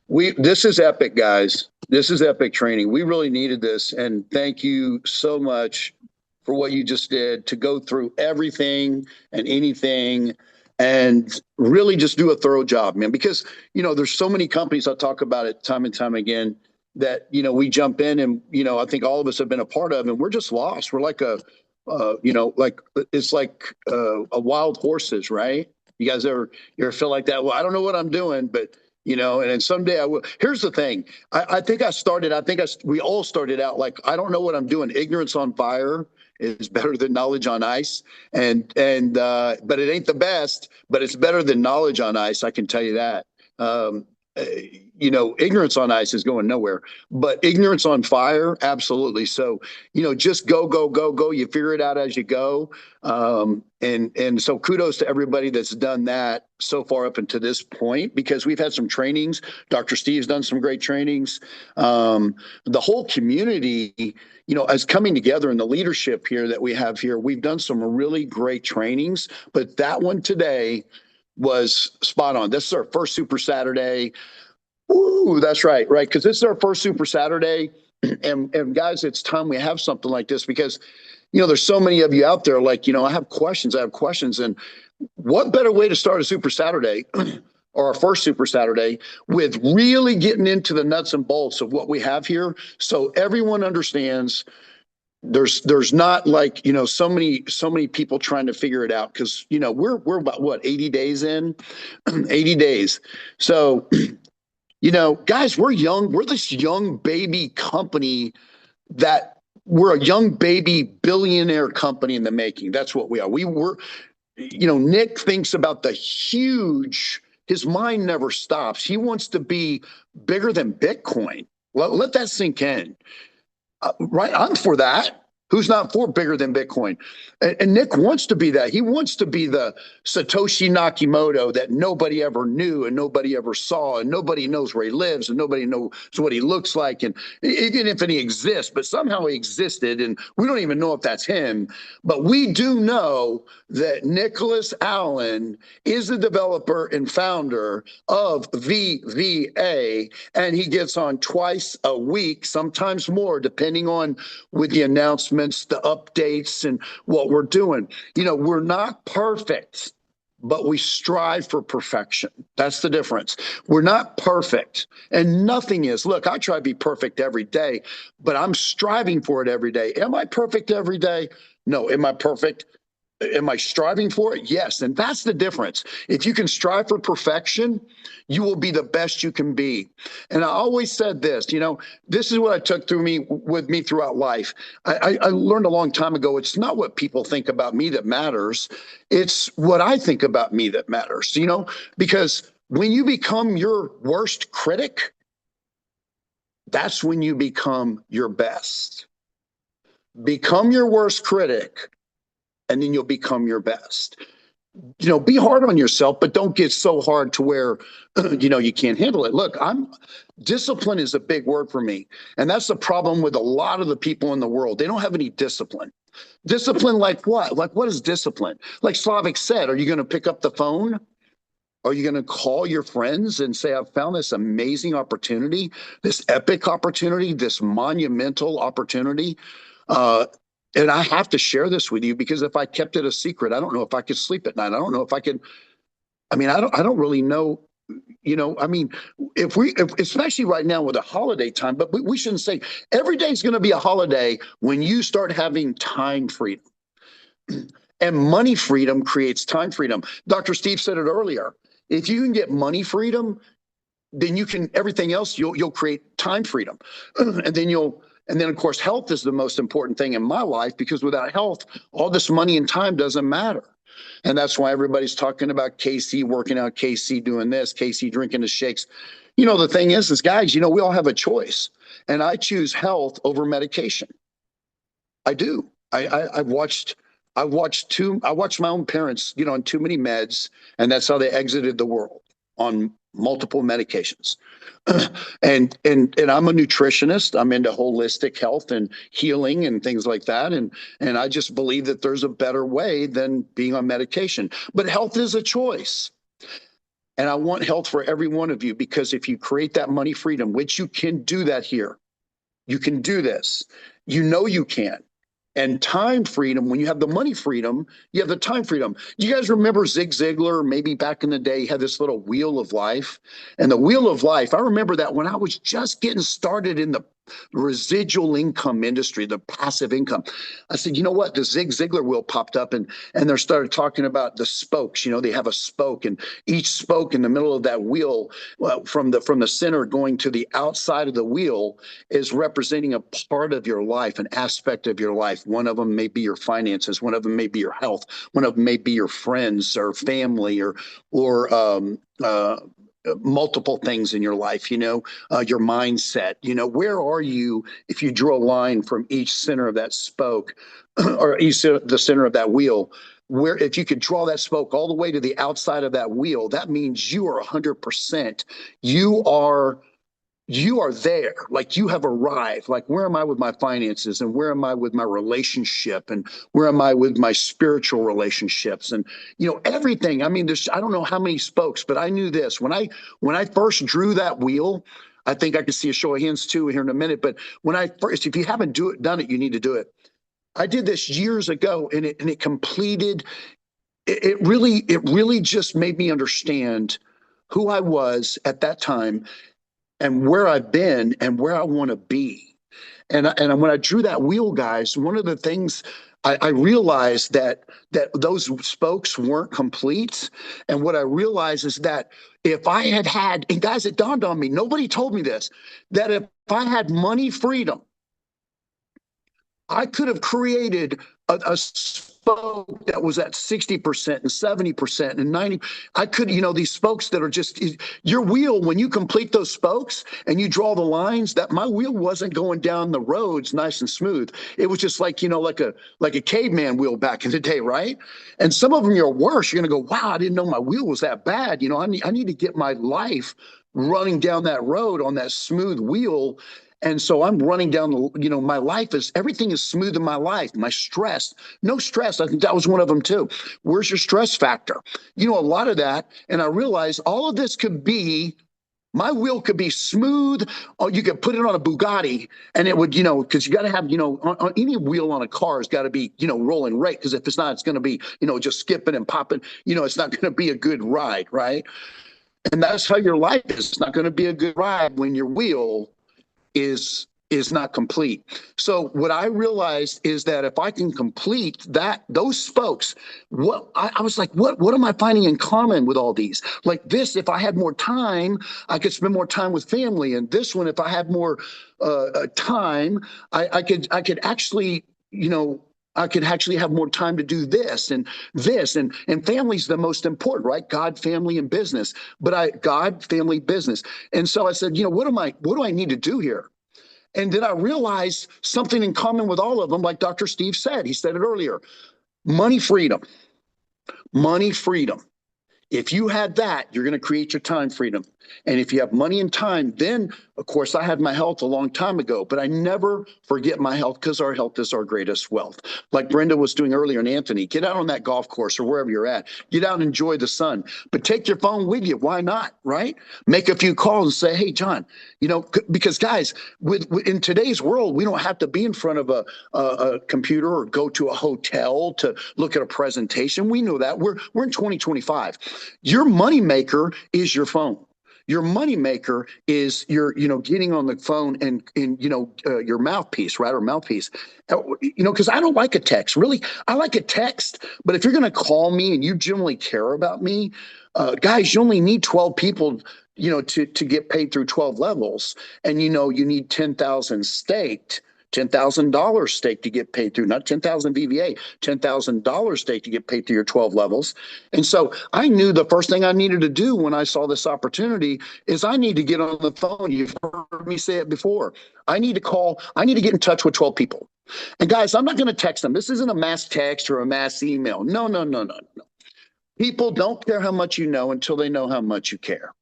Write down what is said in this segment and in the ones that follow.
This is epic, guys. This is epic training. We really needed this, and thank you so much for what you just did to go through everything and anything and really just do a thorough job, man. Because there's so many companies, I talk about it time and time again, that we jump in and I think all of us have been a part of, and we're just lost. We're like like it's like a wild horses, right? You guys ever feel like that? Well, I don't know what I'm doing, but and then someday I will. Here's the thing. I think we all started out like, I don't know what I'm doing. Ignorance on fire is better than knowledge on ice. But it ain't the best, but it's better than knowledge on ice. I can tell you that. Um, uh, Ignorance on ice is going nowhere, but ignorance on fire, absolutely. So, just go, go, go, go. You figure it out as you go. And so kudos to everybody that's done that so far up until this point, because we've had some trainings. Dr. Steve's done some great trainings. The whole community, is coming together, in the leadership here that we have here. We've done some really great trainings, but that one today was spot on. This is our first Super Saturday. Ooh, that's right, right. Because this is our first Super Saturday. And guys, it's time we have something like this, because there's so many of you out there. Like, I have questions. And what better way to start a Super Saturday or our first Super Saturday with really getting into the nuts and bolts of what we have here, so everyone understands. There's not like so many people trying to figure it out, because we're about what, 80 days in. 80 days. So guys, we're young. We're this young baby company, that we're a young baby billionaire company in the making. That's what we are. Nick thinks about the huge, his mind never stops. He wants to be bigger than Bitcoin. Let that sink in. Right. I'm for that. Who's not for bigger than Bitcoin? And Nick wants to be that. He wants to be the Satoshi Nakamoto that nobody ever knew and nobody ever saw, and nobody knows where he lives and nobody knows what he looks like, and even if he exists, but somehow he existed and we don't even know if that's him. But we do know that Nicholas Allen is the developer and founder of VVA, and he gets on twice a week, sometimes more, depending on with the announcements, the updates, and what we're doing. We're not perfect, but we strive for perfection. That's the difference. We're not perfect, and nothing is. Look, I try to be perfect every day, but I'm striving for it every day. Am I perfect every day? No. Am I perfect? Am I striving for it? Yes. And that's the difference. If you can strive for perfection, you will be the best you can be. And I always said this, this is what I took with me throughout life. I learned a long time ago, it's not what people think about me that matters. It's what I think about me that matters, because when you become your worst critic, that's when you become your best. Become your worst critic, and then you'll become your best. Be hard on yourself, but don't get so hard to where, you can't handle it. Look, discipline is a big word for me. And that's the problem with a lot of the people in the world. They don't have any discipline. Discipline, like what? Like, what is discipline? Like Slavic said, are you going to pick up the phone? Are you going to call your friends and say, I've found this amazing opportunity, this epic opportunity, this monumental opportunity? And I have to share this with you, because if I kept it a secret, I don't know if I could sleep at night. I don't know if I could. I don't really know. If especially right now with a holiday time, but we shouldn't say every day is going to be a holiday when you start having time freedom. And money freedom creates time freedom. Dr. Steve said it earlier. If you can get money freedom, then you can, everything else, you'll create time freedom. And then of course, health is the most important thing in my life, because without health, all this money and time doesn't matter. And that's why everybody's talking about KC working out, KC doing this, KC drinking the shakes. The thing is guys, we all have a choice, and I choose health over medication. I do. I've watched my own parents, on too many meds, and that's how they exited the world, on multiple medications. And I'm a nutritionist. I'm into holistic health and healing and things like that. And I just believe that there's a better way than being on medication. But health is a choice. And I want health for every one of you, because if you create that money freedom, which you can do that here, you can do this. You know you can. And time freedom, when you have the money freedom, you have the time freedom. You guys remember Zig Ziglar? Maybe back in the day, he had this little wheel of life. And the wheel of life, I remember that when I was just getting started in the residual income industry, the passive income. I said, you know what? The Zig Ziglar wheel popped up, and they started talking about the spokes. You know, they have a spoke, and each spoke in the middle of that wheel, from the center going to the outside of the wheel, is representing a part of your life, an aspect of your life. One of them may be your finances. One of them may be your health. One of them may be your friends or family, or multiple things in your life, your mindset. Where are you if you drew a line from each center of that spoke or the center of that wheel? Where, if you could draw that spoke all the way to the outside of that wheel, that means you are 100%. You are there, like you have arrived. Like, where am I with my finances, and where am I with my relationship, and where am I with my spiritual relationships, and everything. I mean, I don't know how many spokes, but I knew this when I first drew that wheel. I think I could see a show of hands too here in a minute, but when I first, if you haven't done it, you need to do it. I did this years ago, and it completed. It really just made me understand who I was at that time, and where I've been, and where I want to be. And when I drew that wheel, guys, one of the things I realized that those spokes weren't complete. And what I realized is that if I had, and guys, it dawned on me, nobody told me this, that if I had money freedom, I could have created a spoke that was at 60% and 70% and 90. I could, these spokes that are just your wheel. When you complete those spokes and you draw the lines, that my wheel wasn't going down the roads nice and smooth. It was just like, like a caveman wheel back in the day, right? And some of them you're worse. You're going to go, wow, I didn't know my wheel was that bad. I need to get my life running down that road on that smooth wheel. And so I'm running down my life everything is smooth in my life. My stress, no stress. I think that was one of them too. Where's your stress factor? A lot of that. And I realized all of this my wheel could be smooth, or you could put it on a Bugatti and it would, because you got to have, on any wheel on a car has got to be, rolling right. Because if it's not, it's going to be, just skipping and popping. It's not going to be a good ride, right? And that's how your life is. It's not going to be a good ride when your wheel is not complete. So what I realized is that if I can complete those spokes, I was like, what am I finding in common with all these? Like this, if I had more time, I could spend more time with family. And this one, if I had more time, I could actually, I could actually have more time to do this and this, and family's the most important, right? God, family, and business. But God, family, business. And so I said, what do I need to do here? And then I realized something in common with all of them, like Dr. Steve said. He said it earlier: money freedom. Money freedom. If you had that, you're going to create your time freedom. And if you have money and time, then, of course, I had my health a long time ago, but I never forget my health, because our health is our greatest wealth. Like Brenda was doing earlier, and Anthony, get out on that golf course or wherever you're at. Get out and enjoy the sun, but take your phone with you. Why not, right? Make a few calls and say, hey, John, because guys, in today's world, we don't have to be in front of a computer or go to a hotel to look at a presentation. We know that. We're in 2025. Your moneymaker is your phone. Your moneymaker is your, getting on the phone and your mouthpiece, right? Or mouthpiece. Because I don't like a text. Really, I like a text. But if you're going to call me and you genuinely care about me, guys, you only need 12 people, to get paid through 12 levels. And, you need 10,000 staked. $10,000 stake to get paid through, not 10,000 VVA, $10,000 stake to get paid through your 12 levels. And so I knew the first thing I needed to do when I saw this opportunity is I need to get on the phone. You've heard me say it before. I need to get in touch with 12 people. And guys, I'm not going to text them. This isn't a mass text or a mass email. No, no, no, no, no. People don't care how much you know until they know how much you care.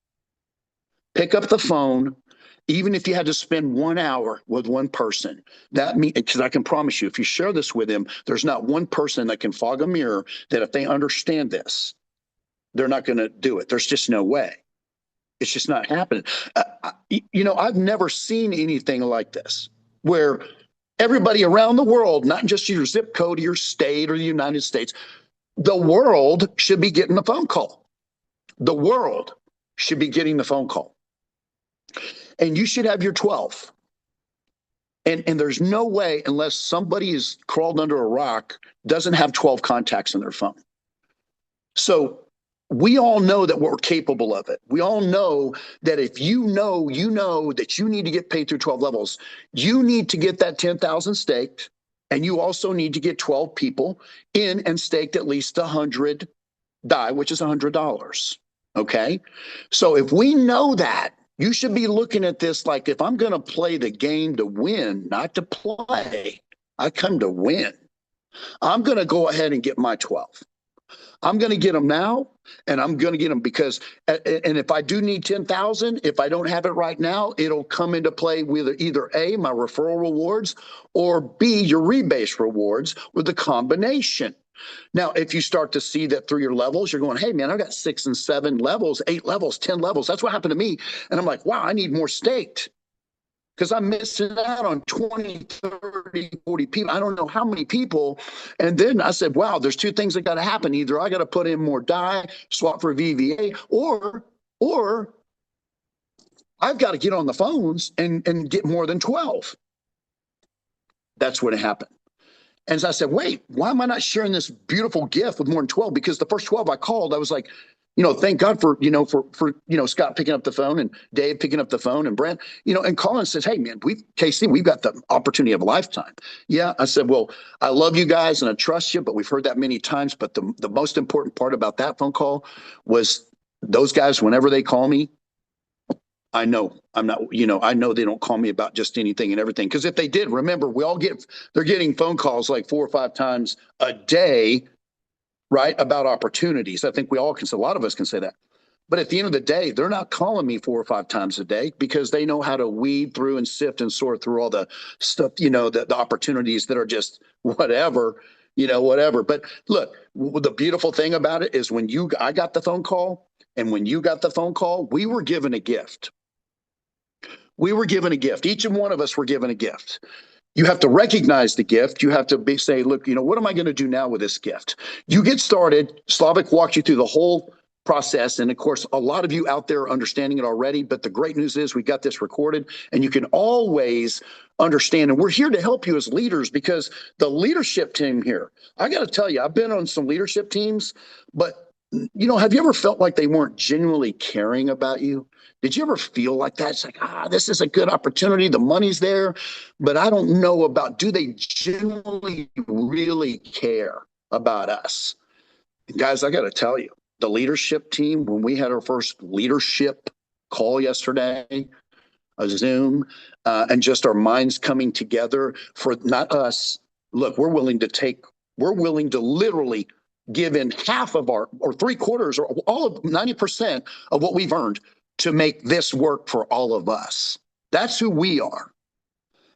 Pick up the phone. Even if you had to spend 1 hour with one person, that means, because I can promise you, if you share this with them, there's not one person that can fog a mirror that if they understand this, they're not going to do it. There's just no way. It's just not happening. I've never seen anything like this where everybody around the world, not just your zip code or your state or the United States, the world should be getting the phone call. The world should be getting the phone call. And you should have your 12. And there's no way, unless somebody is crawled under a rock, doesn't have 12 contacts in their phone. So we all know that we're capable of it. We all know that if you know that you need to get paid through 12 levels, you need to get that 10,000 staked, and you also need to get 12 people in and staked at least 100 die, which is $100. Okay? So if we know that, you should be looking at this like, if I'm going to play the game to win, not to play, I come to win. I'm going to go ahead and get my 12. I'm going to get them now, and I'm going to get them because, and if I do need 10,000, if I don't have it right now, it'll come into play with either A, my referral rewards, or B, your rebase rewards with the combination. Now, if you start to see that through your levels, you're going, hey, man, I've got 6 and 7 levels, 8 levels, 10 levels. That's what happened to me. And I'm like, wow, I need more staked because I'm missing out on 20, 30, 40 people. I don't know how many people. And then I said, wow, there's two things that got to happen. Either I got to put in more die, swap for VVA, or I've got to get on the phones and get more than 12. That's what happened. And so I said, wait, why am I not sharing this beautiful gift with more than 12? Because the first 12 I called, I was like, thank God for Scott picking up the phone and Dave picking up the phone and Brent, and Colin says, hey, man, KC, we've got the opportunity of a lifetime. Yeah. I said, well, I love you guys and I trust you, but we've heard that many times. But the most important part about that phone call was those guys, whenever they call me, I know I'm not, I know they don't call me about just anything and everything. Because if they did, remember, they're getting phone calls like 4 or 5 times a day, right, about opportunities. I think a lot of us can say that. But at the end of the day, they're not calling me 4 or 5 times a day because they know how to weed through and sift and sort through all the stuff, the opportunities that are just whatever. But look, the beautiful thing about it is I got the phone call, and when you got the phone call, we were given a gift. We were given a gift. Each and one of us were given a gift. You have to recognize the gift. You have to say, look, what am I going to do now with this gift? You get started. Slavik walked you through the whole process. And of course, a lot of you out there are understanding it already. But the great news is we got this recorded, and you can always understand. And we're here to help you as leaders, because the leadership team here, I got to tell you, I've been on some leadership teams, but have you ever felt like they weren't genuinely caring about you? Did you ever feel like that? It's like, this is a good opportunity. The money's there, but I don't know do they genuinely really care about us? And guys, I got to tell you, the leadership team, when we had our first leadership call yesterday, a Zoom, and just our minds coming together for not us. Look, we're willing to literally give in half of or 3/4 or all of 90% of what we've earned to make this work for all of us. That's who we are.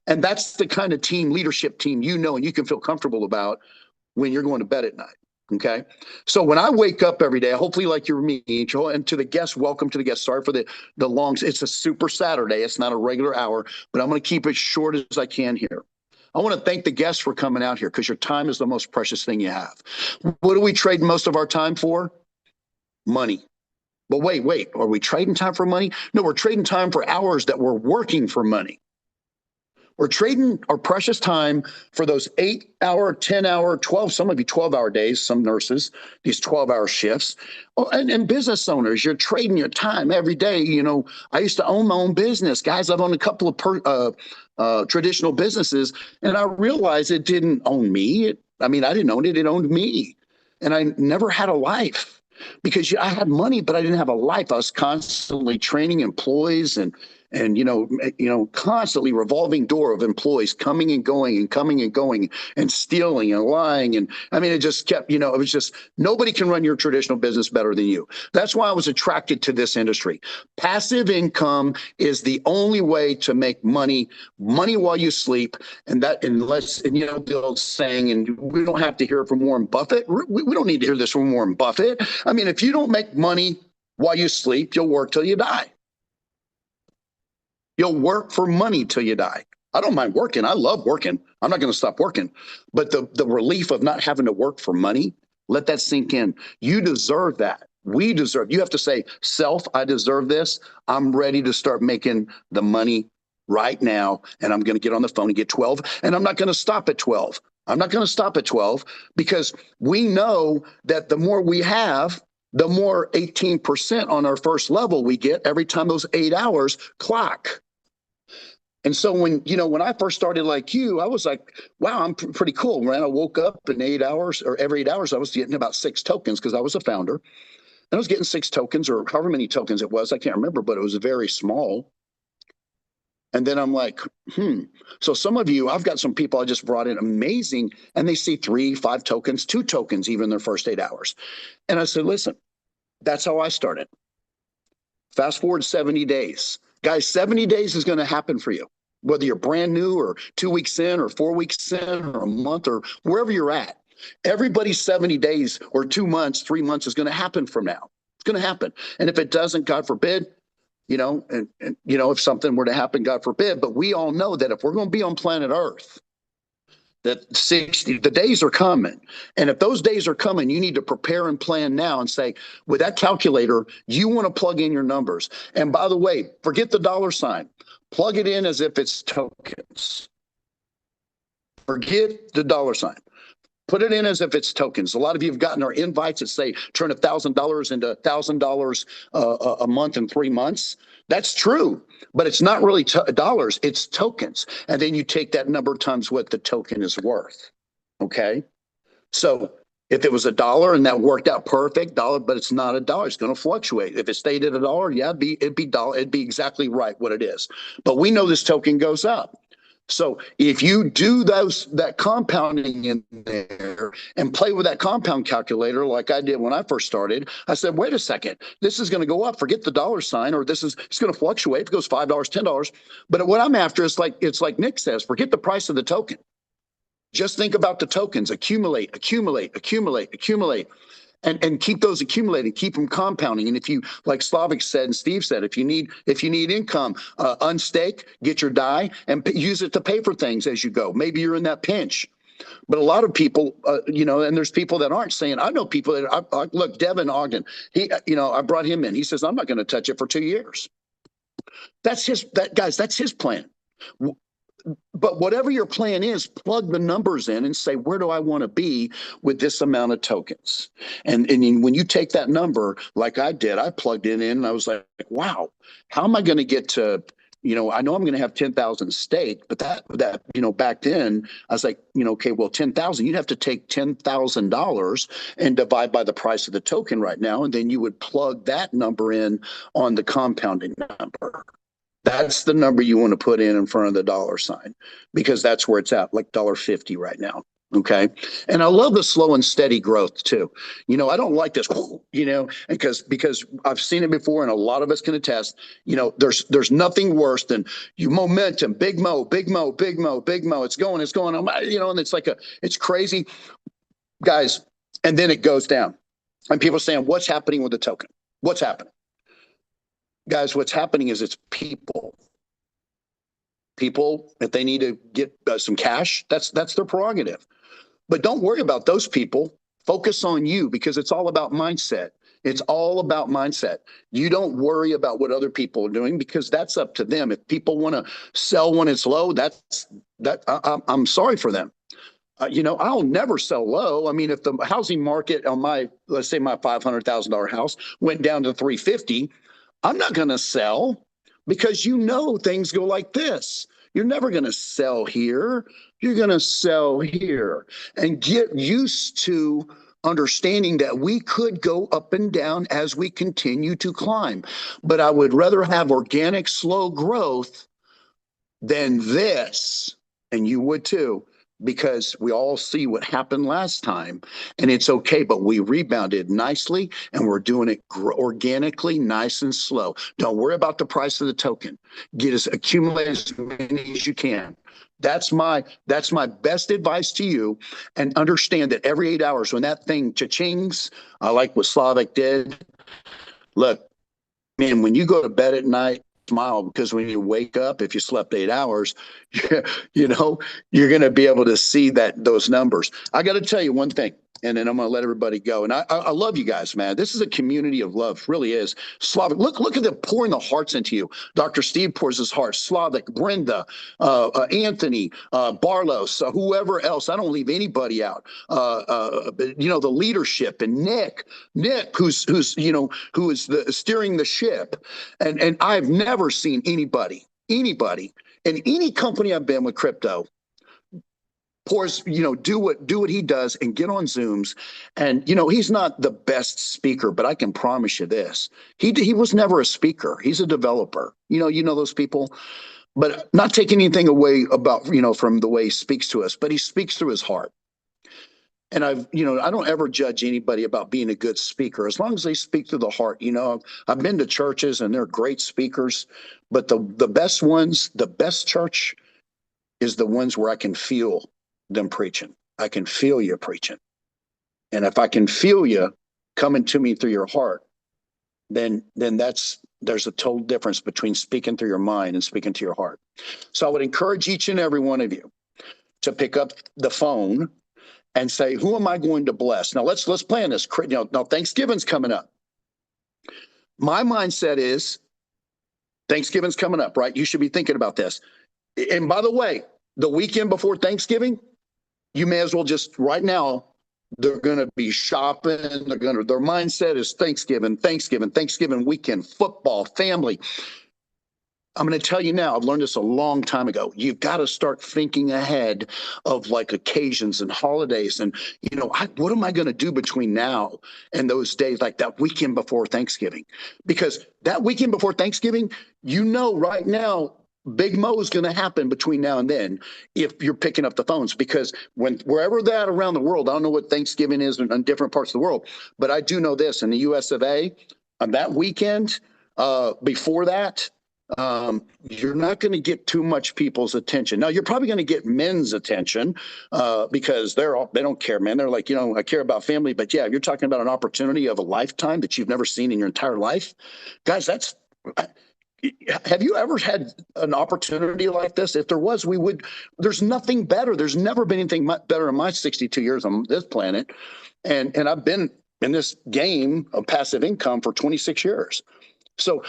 And that's the kind of leadership team and you can feel comfortable about when you're going to bed at night. Okay. So when I wake up every day, hopefully like you're me, and to the guests, welcome to the guests. Sorry for the longs. It's a super Saturday. It's not a regular hour, but I'm going to keep it short as I can here. I want to thank the guests for coming out here, because your time is the most precious thing you have. What do we trade most of our time for? Money. But wait, are we trading time for money? No, we're trading time for hours that we're working for money. We're trading our precious time for those 8-hour, 10-hour, 12, some of you 12-hour days, some nurses, these 12-hour shifts. Oh, and business owners, you're trading your time every day. I used to own my own business. Guys, I've owned a couple of traditional businesses, and I realized it didn't own me. I didn't own it. It owned me. And I never had a life, because I had money, but I didn't have a life. I was constantly training employees and constantly revolving door of employees coming and going and coming and going and stealing and lying. And I mean, it just kept, it was just nobody can run your traditional business better than you. That's why I was attracted to this industry. Passive income is the only way to make money while you sleep. And the old saying, and we don't have to hear it from Warren Buffett. We don't need to hear this from Warren Buffett. I mean, if you don't make money while you sleep, you'll work till you die. You'll work for money till you die. I don't mind working. I love working. I'm not going to stop working. But the relief of not having to work for money, let that sink in. You deserve that. We deserve. You have to say, self, I deserve this. I'm ready to start making the money right now. And I'm going to get on the phone and get 12. And I'm not going to stop at 12. I'm not going to stop at 12 because we know that the more we have, the more 18% on our first level we get every time those 8 hours clock. And so when I first started like you, I was like, wow, I'm pretty cool. When I woke up in 8 hours or every 8 hours, I was getting about 6 tokens because I was a founder. And I was getting 6 tokens or however many tokens it was. I can't remember, but it was very small. And then I'm like, So some of you, I've got some people I just brought in amazing, and they see 3, 5 tokens, 2 tokens, even their first 8 hours. And I said, listen, that's how I started. Fast forward 70 days. Guys, 70 days is going to happen for you, whether you're brand new or 2 weeks in or 4 weeks in or a month or wherever you're at. Everybody's 70 days or 2 months, 3 months is going to happen from now. It's going to happen. And if it doesn't, God forbid, if something were to happen, God forbid, but we all know that if we're going to be on planet Earth, that the days are coming. And if those days are coming, you need to prepare and plan now and say, with that calculator, you want to plug in your numbers. And by the way, forget the dollar sign. Plug it in as if it's tokens. Forget the dollar sign. Put it in as if it's tokens. A lot of you have gotten our invites that say turn $1,000 into $1,000 a month in 3 months. That's true, but it's not really dollars. It's tokens. And then you take that number times what the token is worth. Okay. So if it was $1 and that worked out perfect, dollar, but it's not $1, it's going to fluctuate. If it stayed at $1, yeah, it'd be exactly right what it is. But we know this token goes up. So if you do that compounding in there and play with that compound calculator like I did when I first started, I said, wait a second, this is going to go up. Forget the dollar sign, or it's going to fluctuate. If it goes $5, $10. But what I'm after is it's like Nick says, forget the price of the token. Just think about the tokens, accumulate, and keep those accumulating, keep them compounding. And if you, like Slavic said and Steve said, if you need income, unstake, get your DAI and use it to pay for things as you go. Maybe you're in that pinch. But a lot of people, and there's people that aren't saying, I know people that, look, Devin Ogden, I brought him in. He says, I'm not going to touch it for 2 years. That's his plan. But whatever your plan is, plug the numbers in and say, where do I want to be with this amount of tokens? And when you take that number, like I did, I plugged it in and I was like, wow, how am I going to get to, I know I'm going to have 10,000 staked, but that, back then I was like, okay, well, 10,000, you'd have to take $10,000 and divide by the price of the token right now. And then you would plug that number in on the compounding number. That's the number you want to put in front of the dollar sign, because that's where it's at, like $1.50 right now. Okay. And I love the slow and steady growth too. I don't like this, because I've seen it before and a lot of us can attest, there's nothing worse than momentum, big mo. It's going, and it's like it's crazy, guys. And then it goes down and people are saying, what's happening with the token? What's happening? Guys, what's happening is it's people. People, if they need to get some cash, that's their prerogative. But don't worry about those people. Focus on you, because it's all about mindset. It's all about mindset. You don't worry about what other people are doing, because that's up to them. If people want to sell when it's low, I'm sorry for them. I'll never sell low. I mean, if the housing market on let's say my $500,000 house went down to 350, I'm not going to sell, because things go like this. You're never going to sell here. You're going to sell here and get used to understanding that we could go up and down as we continue to climb. But I would rather have organic, slow growth than this, and you would too, because we all see what happened last time, and it's okay, but we rebounded nicely, and we're doing it organically, nice and slow. Don't worry about the price of the token. Accumulate as many as you can. That's my best advice to you, and understand that every 8 hours when that thing cha-chings, I like what Slavik did. Look, man, when you go to bed at night, smile, because when you wake up, if you slept 8 hours, you know, you're going to be able to see those numbers. I got to tell you one thing, and then I'm going to let everybody go. And I love you guys, man. This is a community of love, really is. Slavik, look at them pouring the hearts into you. Dr. Steve pours his heart. Slavik, Brenda, Anthony, Barlos, whoever else. I don't leave anybody out. The leadership, and Nick, who is steering the ship. And I've never seen anybody in any company I've been with crypto pours, do what he does and get on Zooms. And, he's not the best speaker, but I can promise you this. He was never a speaker. He's a developer. You know those people, but not taking anything away about, from the way he speaks to us, but he speaks through his heart. And I don't ever judge anybody about being a good speaker, as long as they speak through the heart. I've been to churches and they're great speakers, but the best ones, the best church is the ones where I can feel them preaching. I can feel you preaching. And if I can feel you coming to me through your heart, then there's a total difference between speaking through your mind and speaking to your heart. So I would encourage each and every one of you to pick up the phone and say, who am I going to bless? Now let's plan this. Now Thanksgiving's coming up. My mindset is Thanksgiving's coming up, right? You should be thinking about this. And by the way, the weekend before Thanksgiving, you may as well just right now, they're going to be shopping. Their mindset is Thanksgiving weekend, football, family. I'm going to tell you now, I've learned this a long time ago. You've got to start thinking ahead of like occasions and holidays. And, what am I going to do between now and those days, like that weekend before Thanksgiving? Because that weekend before Thanksgiving, right now, Big Mo is going to happen between now and then if you're picking up the phones, because wherever that around the world, I don't know what Thanksgiving is in different parts of the world, but I do know this in the US of A, on that weekend before that, you're not going to get too much people's attention. Now, you're probably going to get men's attention because they don't care, man. They're like, I care about family. But yeah, you're talking about an opportunity of a lifetime that you've never seen in your entire life. Guys, have you ever had an opportunity like this? If there was, there's nothing better. There's never been anything better in my 62 years on this planet. And I've been in this game of passive income for 26 years. So,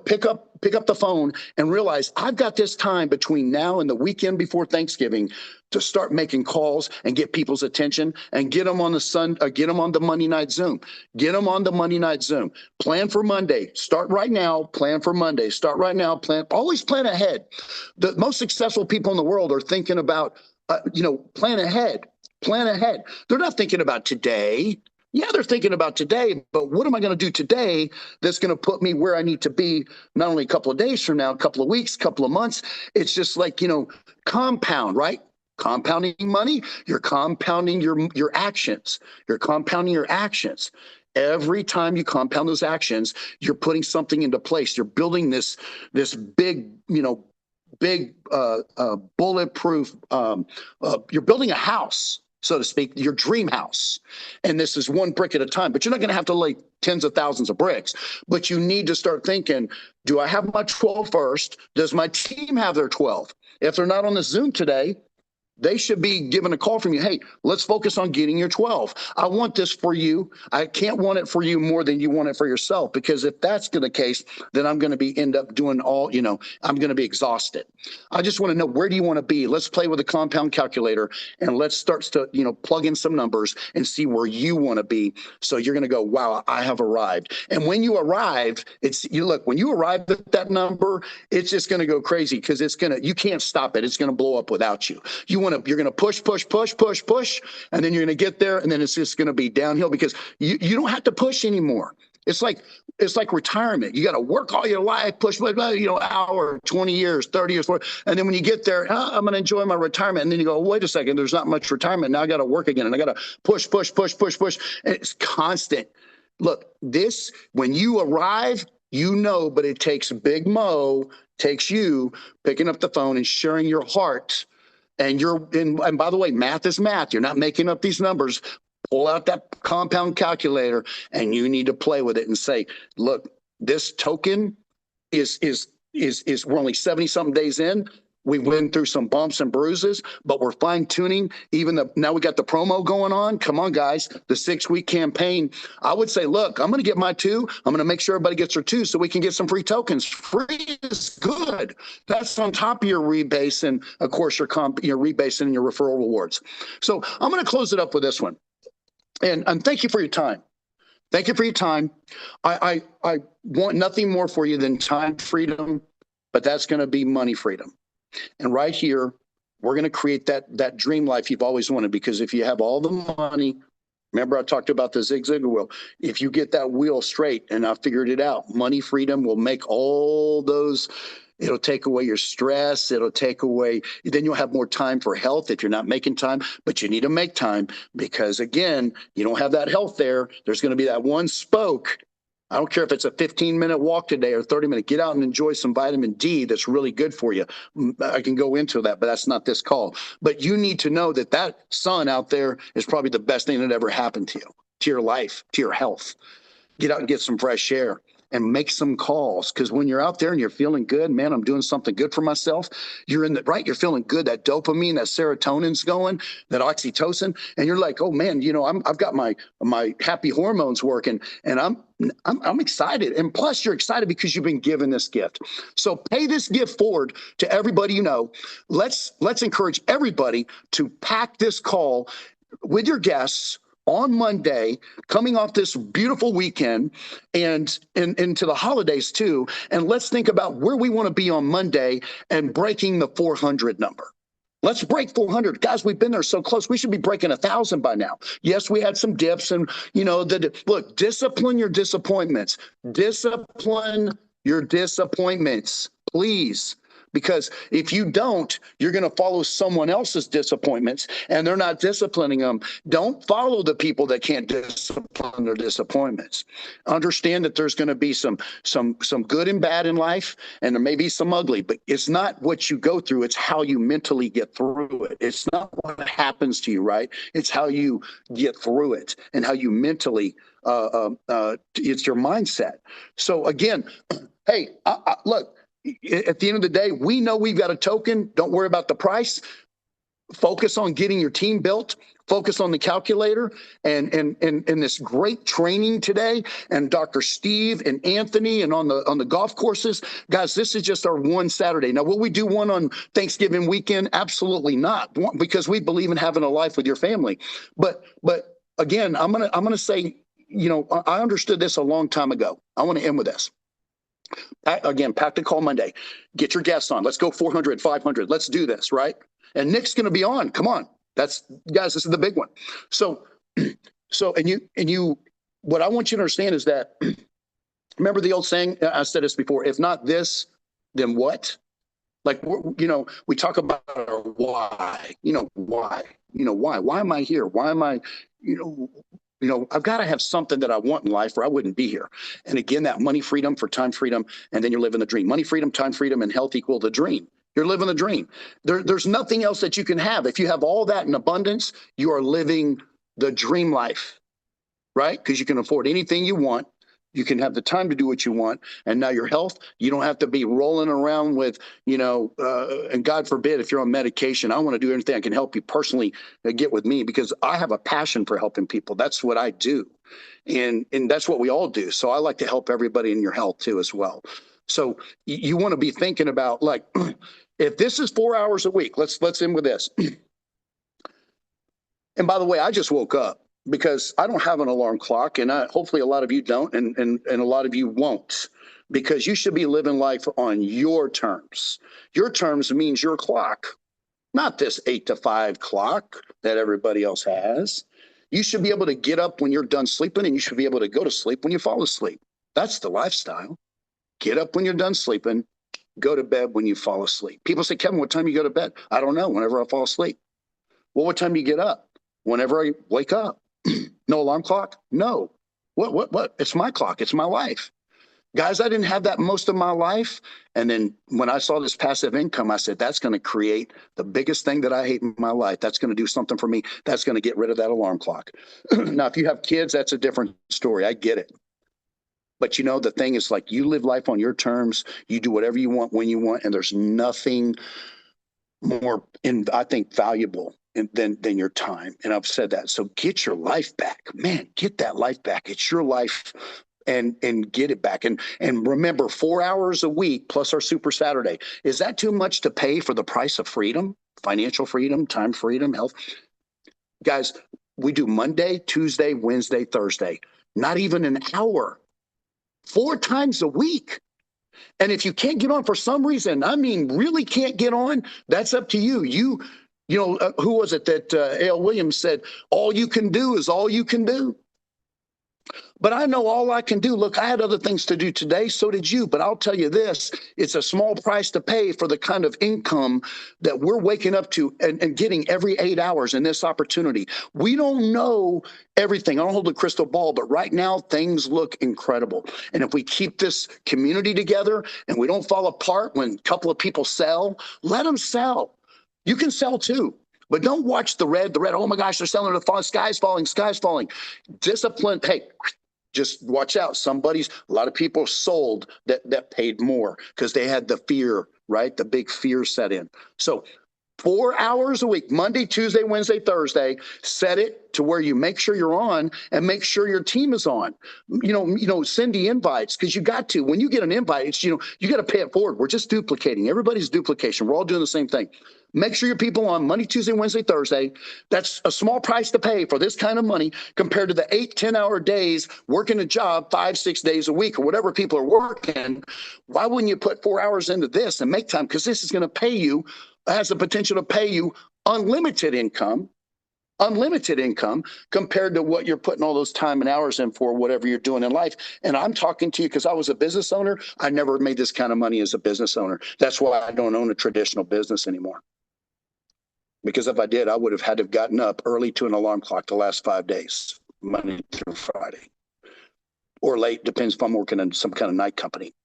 pick up the phone and realize I've got this time between now and the weekend before Thanksgiving to start making calls and get people's attention and get them on the Monday night Zoom. Get them on the Monday night Zoom. Plan for Monday. Start right now. Plan for Monday. Start right now. Always plan ahead. The most successful people in the world are thinking about, plan ahead. Plan ahead. They're not thinking about today. Yeah, they're thinking about today, but what am I going to do today that's going to put me where I need to be not only a couple of days from now, a couple of weeks, a couple of months? It's just like, compound, right? Compounding money, you're compounding your actions. You're compounding your actions. Every time you compound those actions, you're putting something into place. You're building this big, bulletproof, you're building a house, so to speak, your dream house. And this is one brick at a time, but you're not going to have to lay tens of thousands of bricks, but you need to start thinking, do I have my 12 first? Does my team have their 12? If they're not on the Zoom today, they should be given a call from you. Hey, let's focus on getting your 12. I want this for you. I can't want it for you more than you want it for yourself, because if that's the case, then I'm going to end up doing I'm going to be exhausted. I just want to know, where do you want to be? Let's play with a compound calculator and let's start to, plug in some numbers and see where you want to be. So you're going to go, wow, I have arrived. And when you arrive, when you arrive at that number, it's just going to go crazy, because you can't stop it. It's going to blow up without you. You want you're gonna push, push, push, push, push, and then you're gonna get there, and then it's just gonna be downhill because you don't have to push anymore. It's like retirement. You got to work all your life, push, hour, 20 years, 30 years, 40, and then when you get there, I'm going to enjoy my retirement. And then you go, wait a second, there's not much retirement. Now I got to work again, and I got to push, push, push, push, push. And it's constant. Look, when you arrive, but it takes Big Mo, takes you picking up the phone and sharing your heart. And by the way, math is math. You're not making up these numbers. Pull out that compound calculator, and you need to play with it and say, look, this token is we're only 70 something days in. We went through some bumps and bruises, but we're fine tuning. Now we got the promo going on. Come on, guys, the 6-week campaign. I would say, look, I'm going to get my 2. I'm going to make sure everybody gets their 2 so we can get some free tokens. Free is good. That's on top of your rebase and, of course, your rebase and your referral rewards. So I'm going to close it up with this one. And thank you for your time. Thank you for your time. I want nothing more for you than time freedom, but that's going to be money freedom. And right here, we're going to create that dream life you've always wanted, because if you have all the money, remember I talked about the Zig Ziglar wheel. If you get that wheel straight, and I figured it out, money freedom will make all those. It'll take away your stress. It'll take away, then you'll have more time for health if you're not making time, but you need to make time because, again, you don't have that health there. There's going to be that one spoke. I don't care if it's a 15-minute walk today or 30-minute. Get out and enjoy some vitamin D that's really good for you. I can go into that, but that's not this call. But you need to know that sun out there is probably the best thing that ever happened to you, to your life, to your health. Get out and get some fresh air. And make some calls, because when you're out there and you're feeling good, man, I'm doing something good for myself. You're you're feeling good. That dopamine, that serotonin's going, that oxytocin, and you're like, oh man, I've got my happy hormones working, and I'm excited. And plus, you're excited because you've been given this gift. So pay this gift forward to everybody you know. Let's encourage everybody to pack this call with your guests on Monday, coming off this beautiful weekend and into the holidays too. And let's think about where we want to be on Monday and breaking the 400 number. Let's break 400. Guys, we've been there so close. We should be breaking 1,000 by now. Yes, we had some dips and, look, discipline your disappointments. Discipline your disappointments, please. Because if you don't, you're going to follow someone else's disappointments, and they're not disciplining them. Don't follow the people that can't discipline their disappointments. Understand that there's going to be some good and bad in life, and there may be some ugly, but it's not what you go through. It's how you mentally get through it. It's not what happens to you, right? It's how you get through it and how you mentally, it's your mindset. So again, hey, look, at the end of the day, we know we've got a token. Don't worry about the price. Focus on getting your team built. Focus on the calculator and this great training today. And Dr. Steve and Anthony and on the golf courses. Guys, this is just our one Saturday. Now, will we do one on Thanksgiving weekend? Absolutely not, because we believe in having a life with your family. But again, I'm gonna say, I understood this a long time ago. I want to end with this. Again, pack the call Monday. Get your guests on. Let's go 400, 500. Let's do this, right? And Nick's going to be on. Come on. Guys, this is the big one. So, what I want you to understand is that, remember the old saying, I said this before, if not this, then what? Like, we talk about our why, why am I here? Why am I, I've got to have something that I want in life or I wouldn't be here. And again, that money freedom for time freedom, and then you're living the dream. Money freedom, time freedom, and health equal the dream. You're living the dream. There's nothing else that you can have. If you have all that in abundance, you are living the dream life, right? Because you can afford anything you want. You can have the time to do what you want. And now your health, you don't have to be rolling around with, and God forbid, if you're on medication, I want to do anything I can help you personally get with me, because I have a passion for helping people. That's what I do. And that's what we all do. So I like to help everybody in your health too, as well. So you want to be thinking about, like, if this is 4 hours a week, let's end with this. And by the way, I just woke up, because I don't have an alarm clock, and hopefully a lot of you don't, and a lot of you won't, because you should be living life on your terms. Your terms means your clock. not this 8 to 5 clock that everybody else has. You should be able to get up when you're done sleeping, and you should be able to go to sleep when you fall asleep. That's the lifestyle. Get up when you're done sleeping, go to bed when you fall asleep. People say, Kevin, what time you go to bed? I don't know, whenever I fall asleep. Well, what time do you get up? Whenever I wake up. No alarm clock? No. What? It's my clock. It's my life. Guys, I didn't have that most of my life. And then when I saw this passive income, I said, that's going to create the biggest thing that I hate in my life. That's going to do something for me. That's going to get rid of that alarm clock. Now, if you have kids, that's a different story. I get it. But you know, the thing is, like, you live life on your terms. You do whatever you want when you want. And there's nothing more, I think, valuable than your time. And I've said that. So get your life back, man, get that life back. It's your life, and get it back. And remember, 4 hours a week plus our Super Saturday. Is that too much to pay for the price of freedom, financial freedom, time freedom, health? Guys, we do Monday, Tuesday, Wednesday, Thursday, not even an hour, 4 times a week. And if you can't get on for some reason, I mean, really can't get on, that's up to you. You know, who was it that A.L. Williams said, all you can do is all you can do. But I know all I can do. Look, I had other things to do today. So did you. But I'll tell you this, it's a small price to pay for the kind of income that we're waking up to and getting every 8 hours in this opportunity. We don't know everything. I don't hold a crystal ball, but right now things look incredible. And if we keep this community together and we don't fall apart when a couple of people sell, let them sell. You can sell too. But don't watch the red, oh my gosh, they're selling the sky's falling, sky's falling. Discipline, hey, just watch out. A lot of people sold that paid more because they had the fear, right? The big fear set in. So 4 hours a week, Monday, Tuesday, Wednesday, Thursday, set it to where you make sure you're on and make sure your team is on. Send the invites, because you got to. When you get an invite, it's, you got to pay it forward. We're just duplicating. Everybody's duplication. We're all doing the same thing. Make sure your people on Monday, Tuesday, Wednesday, Thursday. That's a small price to pay for this kind of money compared to the 8-10 hour days working a job 5-6 days a week or whatever people are working. Why wouldn't you put 4 hours into this and make time? Because this is going to pay you, has the potential to pay you unlimited income compared to what you're putting all those time and hours in for whatever you're doing in life. And I'm talking to you because I was a business owner. I never made this kind of money as a business owner. That's why I don't own a traditional business anymore. Because if I did, I would have had to have gotten up early to an alarm clock the last 5 days, Monday through Friday, or late, depends if I'm working in some kind of night company.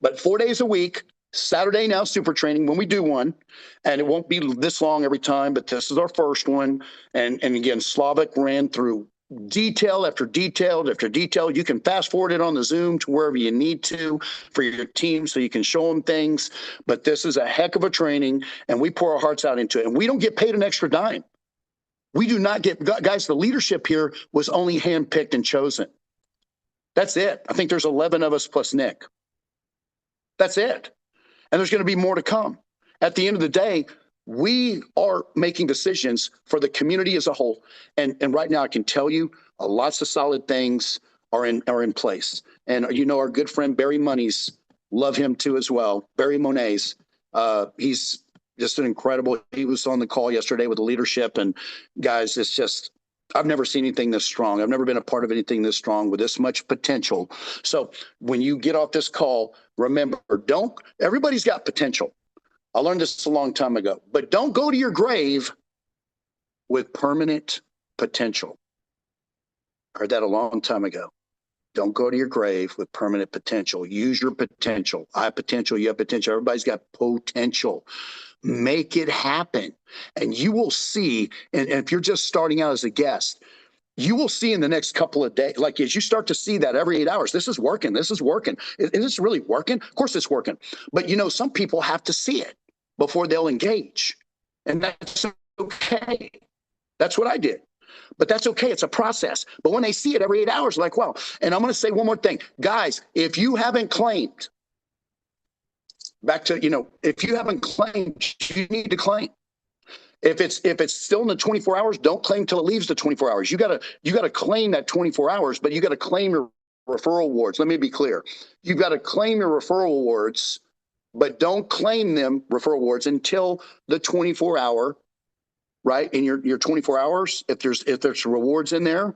But 4 days a week, Saturday now, super training when we do one, and it won't be this long every time, but this is our first one. And again, Slavic ran through detail after detail after detail. You can fast forward it on the Zoom to wherever you need to for your team so you can show them things. But this is a heck of a training, and we pour our hearts out into it. And we don't get paid an extra dime. We do not get, guys, the leadership here was only handpicked and chosen. That's it. I think there's 11 of us plus Nick. That's it. And there's going to be more to come. At the end of the day, we are making decisions for the community as a whole. And right now I can tell you lots of solid things are in place. And our good friend Barry Monies, love him too as well. Barry Moniz, he's just an incredible, he was on the call yesterday with the leadership, and guys, it's just, I've never seen anything this strong. I've never been a part of anything this strong with this much potential. So when you get off this call, remember, everybody's got potential. I learned this a long time ago, but don't go to your grave with permanent potential. I heard that a long time ago. Don't go to your grave with permanent potential. Use your potential. I have potential. You have potential. Everybody's got potential. Make it happen. And you will see, and if you're just starting out as a guest, you will see in the next couple of days, like as you start to see that every 8 hours, this is working. This is working. Is this really working? Of course it's working. But some people have to see it before they'll engage. And that's okay. That's what I did. But that's okay. It's a process. But when they see it every 8 hours, like, wow. And I'm going to say one more thing. Guys, if you haven't claimed, back to, if you haven't claimed, you need to claim. If it's still in the 24 hours, don't claim till it leaves the 24 hours. You gotta claim that 24 hours, but you gotta claim your referral awards. Let me be clear. You've got to claim your referral awards but don't claim them referral awards until the 24-hour, right? In your 24 hours, if there's rewards in there,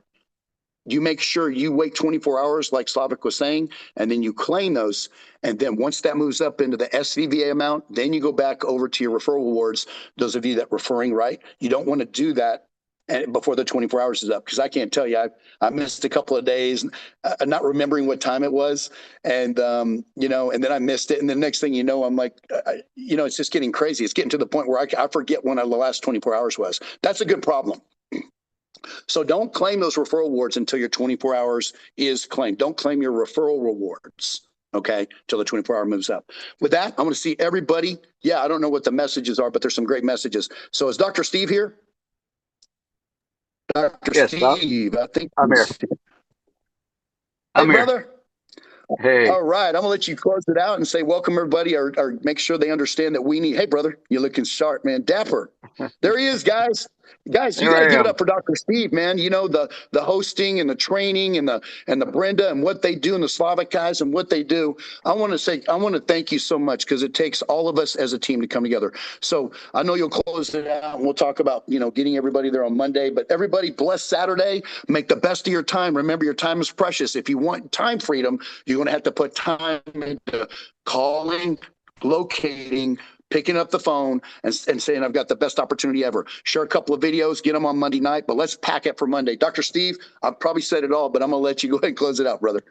you make sure you wait 24 hours, like Slavic was saying, and then you claim those. And then once that moves up into the SCVA amount, then you go back over to your referral awards. Those of you that referring, right? You don't want to do that before the 24 hours is up, because I can't tell you, I missed a couple of days, not remembering what time it was, and and then I missed it, and the next thing you know, I'm like, it's just getting crazy. It's getting to the point where I forget when the last 24 hours was. That's a good problem. So don't claim those referral awards until your 24 hours is claimed. Don't claim your referral rewards, okay, until the 24-hour moves up. With that, I'm going to see everybody. Yeah, I don't know what the messages are, but there's some great messages. So is Dr. Steve here? Dr. Yes, Steve, I think I'm here. Hey, I'm here. brother. Hey, All right, I'm gonna let you close it out and say welcome everybody, or make sure they understand that we need. Hey, brother, you're looking sharp, man. Dapper. There he is, guys. Guys, you Here got to I give it am. up for Dr. Steve, man. You know, the hosting and the training and the Brenda and what they do, and the Slavic guys and what they do. I want to thank you so much, because it takes all of us as a team to come together. So I know you'll close it out, and we'll talk about getting everybody there on Monday. But everybody, bless Saturday. Make the best of your time. Remember, your time is precious. If you want time freedom, you're going to have to put time into calling, locating, picking up the phone, and saying, I've got the best opportunity ever. Share a couple of videos, get them on Monday night, but let's pack it for Monday. Dr. Steve, I've probably said it all, but I'm going to let you go ahead and close it out, brother.